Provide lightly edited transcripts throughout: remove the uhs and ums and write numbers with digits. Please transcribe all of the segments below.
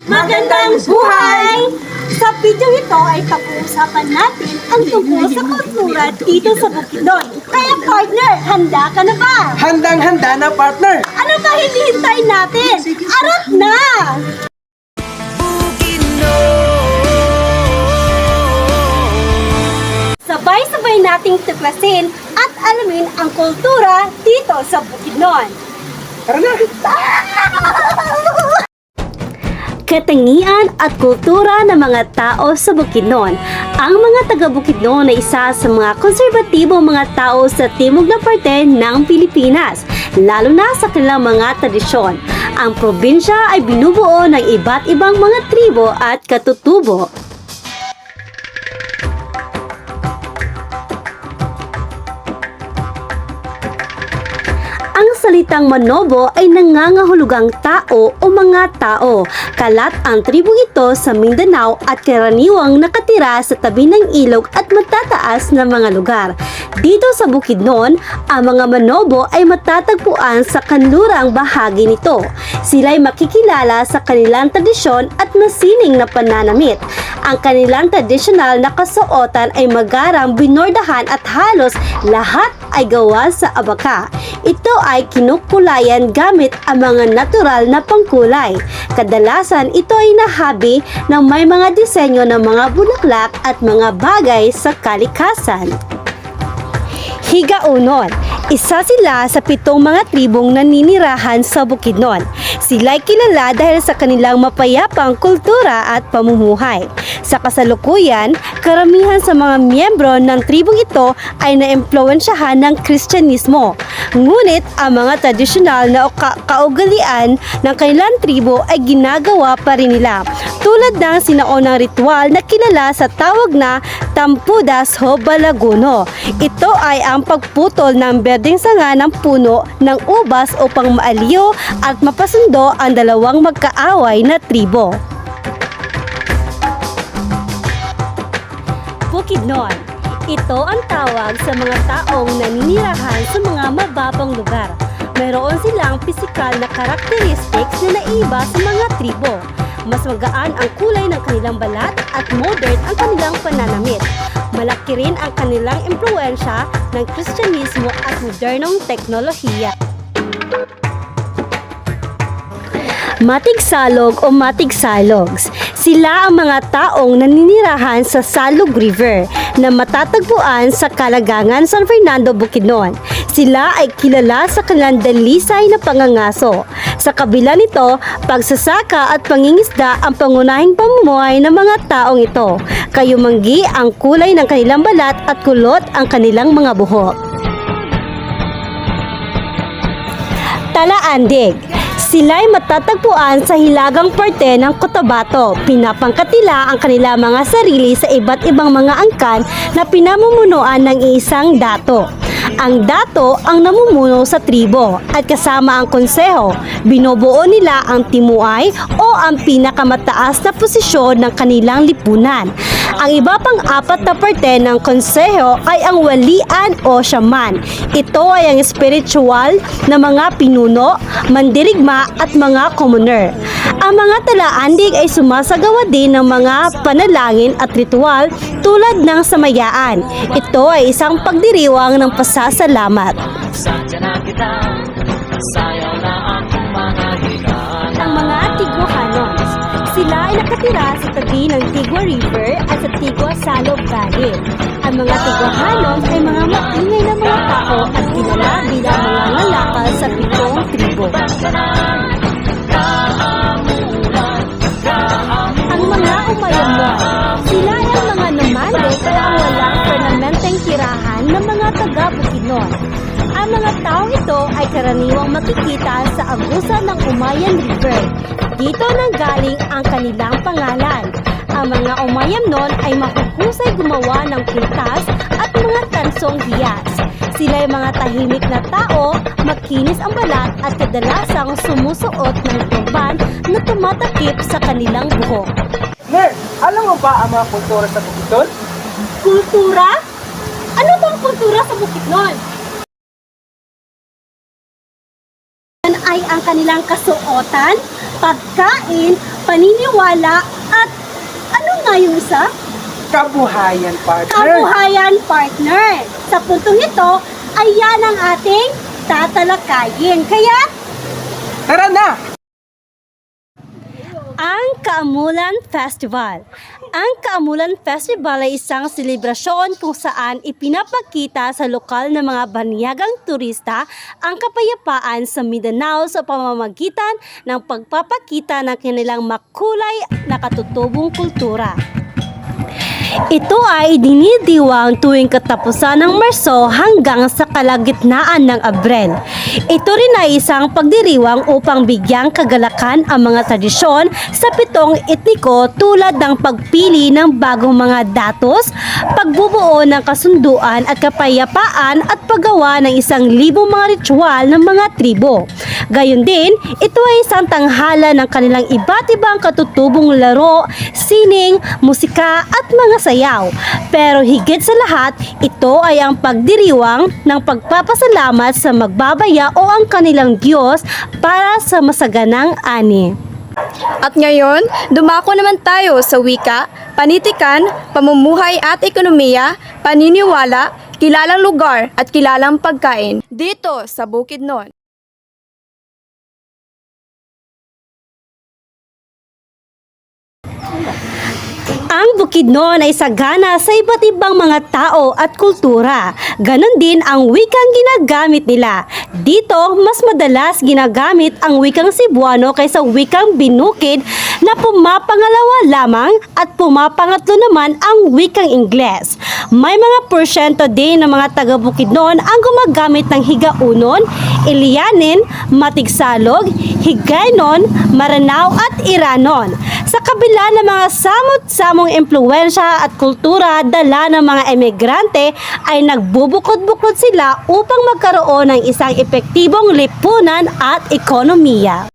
Magandang buhay! Sa video ito ay pag-uusapan natin ang tungkol sa kultura dito sa Bukidnon. Kaya partner, handa ka na ba? Handang-handa na, partner! Ano ba hinihintay natin? Arat na! Sabay-sabay nating tuklasin at alamin ang kultura dito sa Bukidnon. Tara na! Katangian at kultura ng mga tao sa Bukidnon. Ang mga taga-Bukidnon ay isa sa mga konserbatibong mga tao sa timog na parte ng Pilipinas, lalo na sa kanilang mga tradisyon. Ang probinsya ay binubuo ng iba't ibang mga tribo at katutubo. Ang salitang Manobo ay nangangahulugang tao o mga tao. Kalat ang tribong ito sa Mindanao at karaniwang nakatira sa tabi ng ilog at matataas na mga lugar. Dito sa Bukidnon, ang mga Manobo ay matatagpuan sa kanlurang bahagi nito. Sila ay makikilala sa kanilang tradisyon at masining na pananamit. Ang kanilang tradisyonal na kasuotan ay magarang binordahan at halos lahat ay gawa sa abaka. Ito ay kinukulayan gamit ang mga natural na pangkulay. Kadalasan ito ay nahabi ng may mga disenyo ng mga bulaklak at mga bagay sa kalikasan. Higaunon. Isa sila sa 7 mga tribong naninirahan sa Bukidnon. Sila ay kilala dahil sa kanilang mapayapang kultura at pamumuhay. Sa kasalukuyan, karamihan sa mga miyembro ng tribong ito ay naimpluwensyahan ng Kristyanismo. Ngunit ang mga tradisyonal na kaugalian ng kanilang tribo ay ginagawa pa rin nila. Tulad ng sinaunang ritual na kilala sa tawag na Tampudas ho Balaguno. Ito ay ang pagputol ng berdeng sanga ng puno ng ubas upang maaliw at mapasundo ang dalawang magkaaway na tribo. Bukidnon. Ito ang tawag sa mga taong naninirahan sa mga mababang lugar. Mayroon silang pisikal na characteristics na naiba sa mga tribo. Mas magaan ang kulay ng kanilang balat at modern ang kanilang pananamit. Malaki rin ang kanilang impluwensya ng Kristyanismo at modernong teknolohiya. Matigsalog o matigsalogs. Sila ang mga taong naninirahan sa Salog River na matatagpuan sa Kalagangan, San Fernando, Bukidnon. Sila ay kilala sa kanilang dalisay na pangangaso. Sa kabila nito, pagsasaka at pangingisda ang pangunahing pamumuhay ng mga taong ito. Kayumanggi ang kulay ng kanilang balat at kulot ang kanilang mga buhok. Talaandig. Sila ay matatagpuan sa hilagang parte ng Cotabato. Pinapangkatila ang kanilang mga sarili sa iba't ibang mga angkan na pinamumunuan ng isang dato. Ang dato ang namumuno sa tribo at kasama ang konseho. Binubuo nila ang timuay o ang pinakamataas na posisyon ng kanilang lipunan. Ang iba pang 4 na parte ng konseho ay ang walian o shaman. Ito ay ang spiritual na mga pinuno, mandirigma at mga commoner. Ang mga talaandig ay sumasagawa din ng mga panalangin at ritual tulad ng samayaan. Ito ay isang pagdiriwang ng pasasalamat. Ang mga Tiguahanons. Sila ay nakatira sa tabi ng Tigua River at sa Tigua Salog Valley. Ang mga Tiguahanons ay mga maingay na mga tao at kilala bilang mga ngalakal sa 7 tribo. Ang mga Umayamon. Sila ay ang mga nomade kaya ang walang permanenteng tirahan ng mga taga-Bukidnon. Ang mga taong ito ay karaniwang makikita sa agusan ng Umayan River. Dito nanggaling ang kanilang pangalan. Ang mga Umayamnon ay mahuhusay gumawa ng kwintas at mga tansong hiyas. Sila ay mga tahimik na tao, makinis ang balat at kadalasang sumusuot ng turban na tumatakip sa kanilang buhok. Ner, alam mo ba ang mga kultura sa Bukidnon? Kultura? Ano bang kultura sa Bukidnon? Ay ang kanilang kasuotan, pagkain, paniniwala, at ano nga yung isa? Kabuhayan, partner. Kabuhayan, partner. Sa puntong ito, ay yan ang ating tatalakayin. Kaya, Tara na! ang Kaamulan Festival. Ang Kaamulan Festival ay isang selebrasyon kung saan ipinapakita sa lokal na mga banyagang turista ang kapayapaan sa Mindanao sa pamamagitan ng pagpapakita ng kanilang makulay na katutubong kultura. Ito ay dinidiwang tuwing katapusan ng Marso hanggang sa kalagitnaan ng Abril. Ito rin ay isang pagdiriwang upang bigyang kagalakan ang mga tradisyon sa 7 etniko tulad ng pagpili ng bagong mga datos, pagbubuo ng kasunduan at kapayapaan at paggawa ng 1,000 mga ritual ng mga tribo. Gayon din, ito ay isang tanghala ng kanilang iba't ibang katutubong laro, sining, musika at mga sayaw. Pero higit sa lahat, ito ay ang pagdiriwang ng pagpapasalamat sa magbabaya o ang kanilang Diyos para sa masaganang ani. At ngayon, dumako naman tayo sa wika, panitikan, pamumuhay at ekonomiya, paniniwala, kilalang lugar at kilalang pagkain dito sa Bukidnon. Ang Bukidnon ay sagana sa iba't ibang mga tao at kultura. Ganon din ang wikang ginagamit nila. Dito, mas madalas ginagamit ang wikang Cebuano kaysa wikang Binukid na pumapangalawa lamang at pumapangatlo naman ang wikang Ingles. May mga porsyento din ng mga taga Bukidnon ang gumagamit ng Higaunon, Ilianin, Matigsalog, Higaynon, Maranao at Iranon. Sa kabila ng mga samot-samong impluwensya at kultura dala ng mga emigrante ay nagbubukod-bukod sila upang magkaroon ng isang epektibong lipunan at ekonomiya.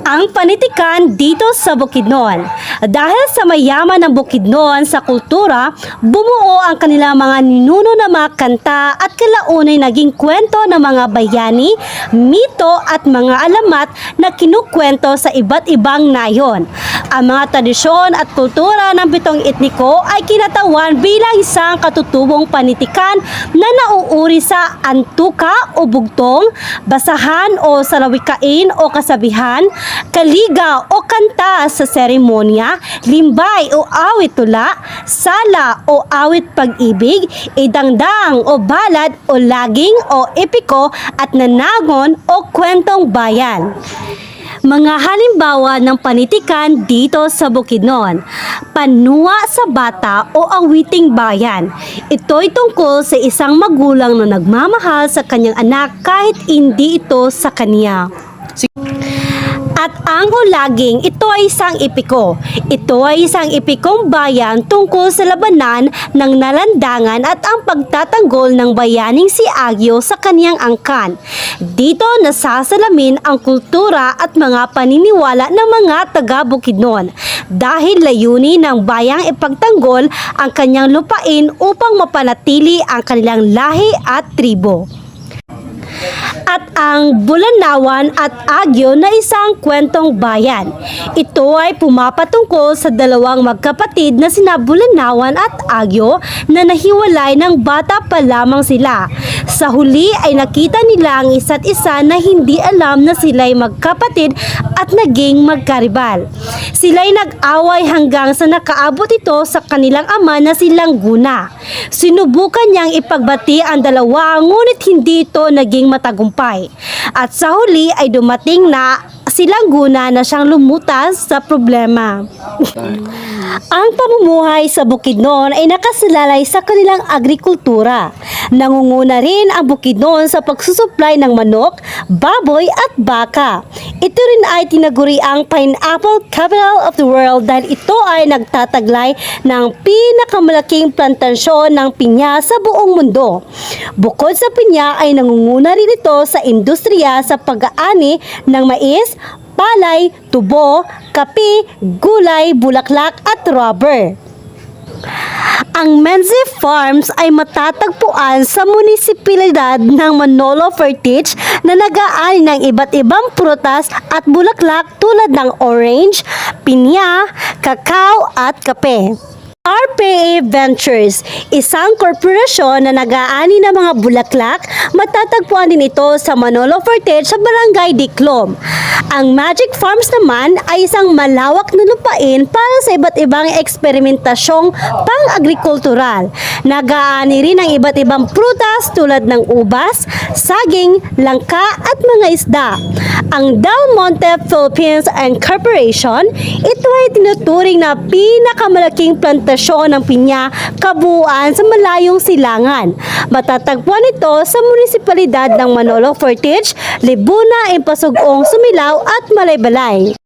Ang panitikan dito sa Bukidnon. Dahil sa mayaman ng Bukidnon sa kultura, bumuo ang kanilang mga ninuno na mga kanta at kalaunay naging kwento ng mga bayani, mito at mga alamat na kinukwento sa iba't ibang nayon. Ang mga tradisyon at kultura ng 7 etniko ay kinatawan bilang isang katutubong panitikan na nauuri sa antuka o bugtong, basahan o salawikain o kasabihan, kaliga o kanta sa seremonya, limbay o awit tula, sala o awit pag-ibig, idangdang o balad o laging o epiko at nanagon o kwentong bayan. Mga halimbawa ng panitikan dito sa Bukidnon. Panua sa bata o awiting bayan. Ito'y tungkol sa isang magulang na nagmamahal sa kanyang anak kahit hindi ito sa kanya. At ang hulaging, ito ay isang epiko. Ito ay isang epikong bayan tungkol sa labanan ng nalandangan at ang pagtatanggol ng bayaning si Agyo sa kaniyang angkan. Dito nasasalamin ang kultura at mga paniniwala ng mga taga-Bukidnon dahil layunin ng bayang ipagtanggol ang kanyang lupain upang mapanatili ang kanilang lahi at tribo. At ang Bulanawan at Agyo na isang kwentong bayan. Ito ay pumapatungkol sa dalawang magkapatid na sina Bulanawan at Agyo na nahiwalay ng bata pa lamang sila. Sa huli ay nakita nila ang isa't isa na hindi alam na sila'y magkapatid at naging magkaribal. Sila'y nag-away hanggang sa nakaabot ito sa kanilang ama na si Langguna. Sinubukan niyang ipagbati ang dalawa ngunit hindi ito naging matagumpay. At sa huli ay dumating na si Langguna na siyang lumutas sa problema. Ang pamumuhay sa Bukidnon ay nakasalalay sa kanilang agrikultura. Nangunguna rin ang Bukidnon sa pagsusupply ng manok, baboy at baka. Ito rin ay tinaguri ang pineapple capital of the world dahil ito ay nagtataglay ng pinakamalaking plantasyon ng pinya sa buong mundo. Bukod sa pinya ay nangunguna rin ito sa industriya sa pag-aani ng mais, palay, tubo, kape, gulay, bulaklak at rubber. Ang Menzi Farms ay matatagpuan sa munisipalidad ng Manolo Fertich na nag-aani ng iba't ibang prutas at bulaklak tulad ng orange, pinya, kakao at kape. RPA Ventures, isang korporasyon na nag-aani ng mga bulaklak, matatagpuan din ito sa Manolo Fortich sa Barangay Diclom. Ang Magic Farms naman ay isang malawak na lupain para sa iba't ibang eksperimentasyong pang-agrikultural. Nag-aani rin ng iba't ibang prutas tulad ng ubas, saging, langka at mga isda. Ang Del Monte Philippines Corporation, ito ay tinuturing na pinakamalaking plantasyon ng pinya kabuuan sa malayong silangan. Matatagpuan ito sa munisipalidad ng Manolo Fortich, Libuna, Impasugong, Sumilao at Malaybalay.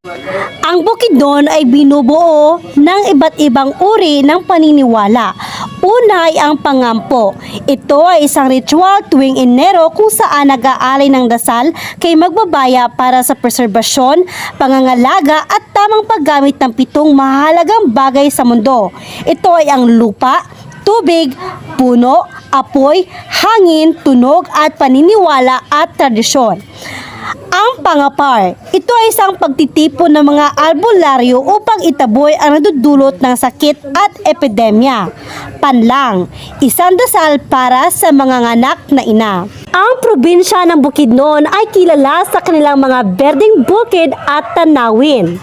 Ang Bukidnon ay binubuo ng iba't ibang uri ng paniniwala. Una ay ang pangampo. Ito ay isang ritual tuwing Enero kung saan nag-aalay ng dasal kay magbabaya para sa preserbasyon, pangangalaga at tamang paggamit ng 7 mahalagang bagay sa mundo. Ito ay ang lupa, tubig, puno, apoy, hangin, tunog at paniniwala at tradisyon. Ang pangapar, ito ay isang pagtitipon ng mga albularyo upang itaboy ang nadudulot ng sakit at epidemya. Panlang, isang dasal para sa mga anak na ina. Ang probinsya ng Bukidnon ay kilala sa kanilang mga berdeng bukid at tanawin.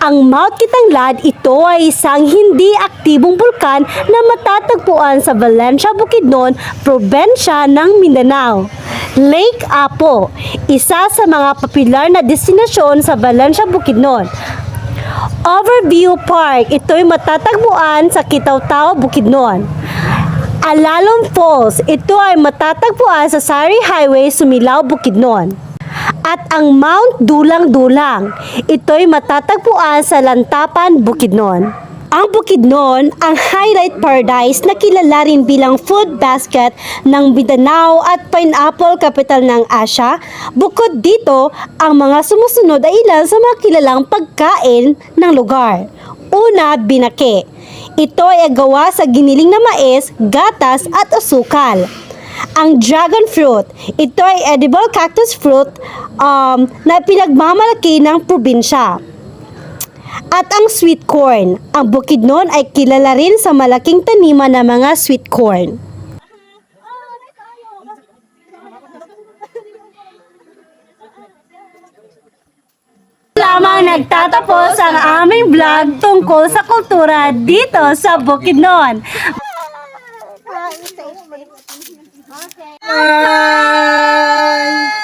Ang Mount Kitanglad, ito ay isang hindi aktibong bulkan na matatagpuan sa Valencia, Bukidnon, probinsya ng Mindanao. Lake Apo, isa sa mga popular na destinasyon sa Valencia, Bukidnon. Overview Park, ito ay matatagpuan sa Kitaw-Taw, Bukidnon. Alalom Falls, ito ay matatagpuan sa Sari Highway, Sumilao, Bukidnon. At ang Mount Dulang-Dulang, ito ay matatagpuan sa Lantapan, Bukidnon. Ang Bukidnon, ang highlight paradise na kilala rin bilang food basket ng Mindanao at pineapple capital ng Asia. Bukod dito, ang mga sumusunod ay ilan sa mga kilalang pagkain ng lugar. Una, binake. Ito ay gawa sa giniling na mais, gatas at asukal. Ang dragon fruit, ito ay edible cactus fruit na pinagmamalaki ng probinsya. At ang sweet corn, ang Bukidnon ay kilala rin sa malaking taniman ng mga sweet corn. Lamang nagtatapos ang aming vlog tungkol sa kultura dito sa Bukidnon. Bye!